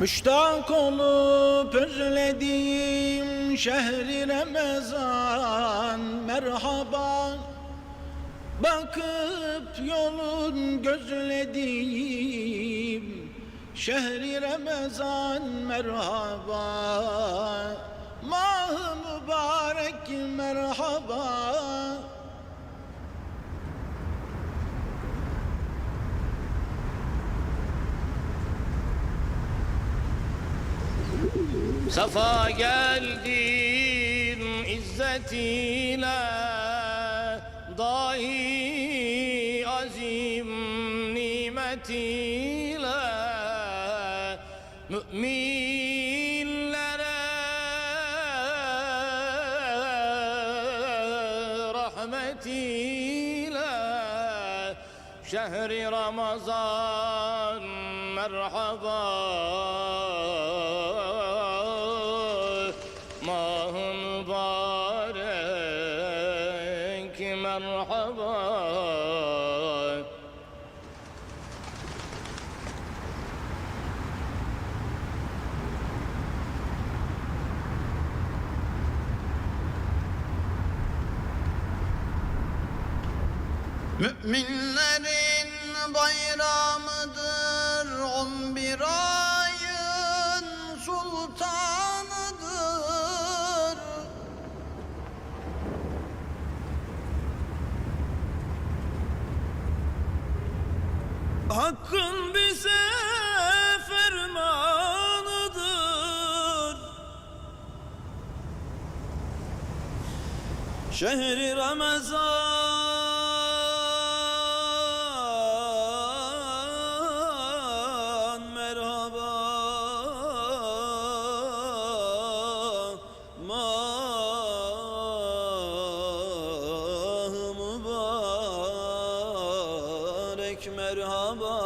Müştak olup özlediğim şehri Ramazan merhaba. Bakıp yolun gözlediğim şehri Ramazan merhaba. Mah-ı mübarek merhaba. Safa geldin izzetiyle, dahi azim nimetiyle, müminlere rahmetiyle, şehri Ramazan merhaba. Mah-ı mübarek merhaba. Müminlerin bayramıdır, 11 ayın sultanıdır. Hakkın bize fermanıdır. Şehri Ramazan merhaba. Mah-ı mübarek merhaba.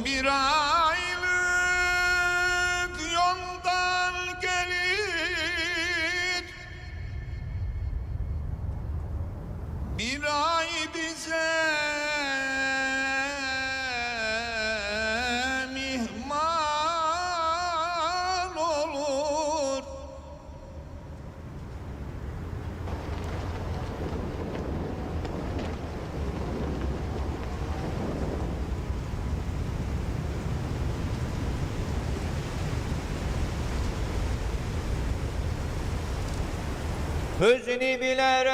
Bir aylık yoldan gelir, bir ay bize mihman olur. Hüzni bilerek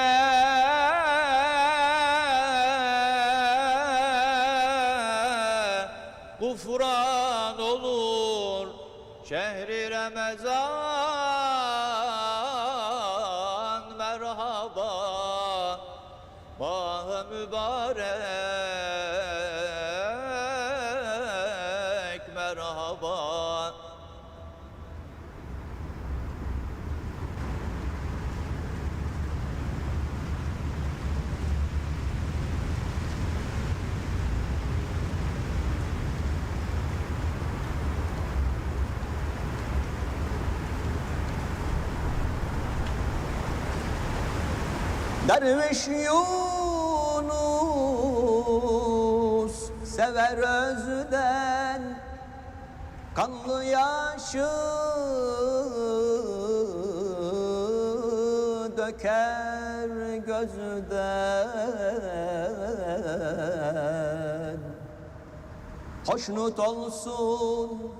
gufran olur şehri Ramazan merhaba. Mah-ı mübarek merhaba. Derviş Yunus sever özden, kanlı yaşı döker gözden. Hoşnut olsun,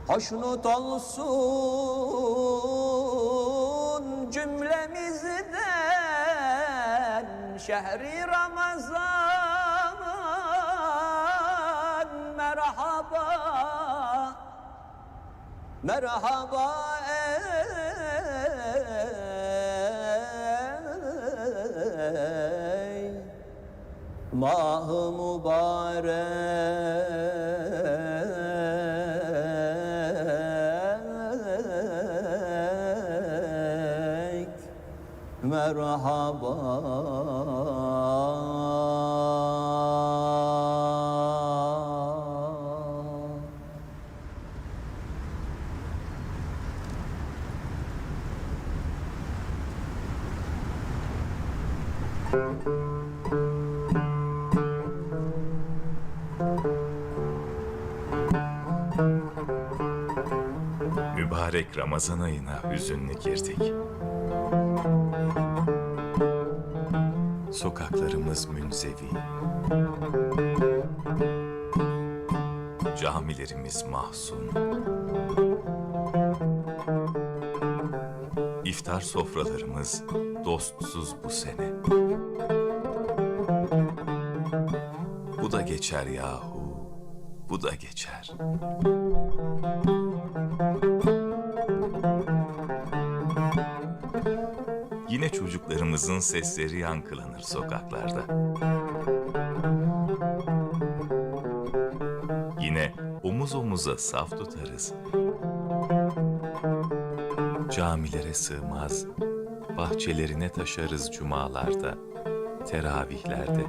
hoşnut olsun cümlemizden şehri Ramazan merhaba. Merhaba ey mah-ı mübarek merhaba. Mübarek Ramazan ayına hüzünlü girdik. Sokaklarımız münzevi. Camilerimiz mahzun. İftar sofralarımız dostsuz bu sene. Bu da geçer yahu, bu da geçer. Yine çocuklarımızın sesleri yankılanır sokaklarda. Yine omuz omuza saf tutarız. Camilere sığmaz, bahçelerine taşarız cumalarda, teravihlerde.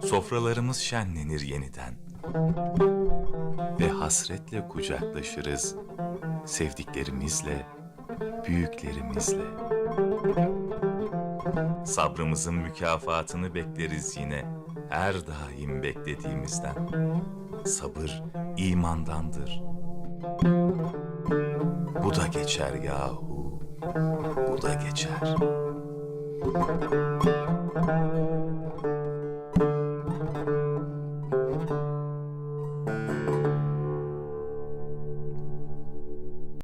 Sofralarımız şenlenir yeniden. Ve hasretle kucaklaşırız sevdiklerimizle, büyüklerimizle. Sabrımızın mükafatını bekleriz yine her daim beklediğimizden. Sabır imandandır. Bu da geçer yahu, bu da geçer.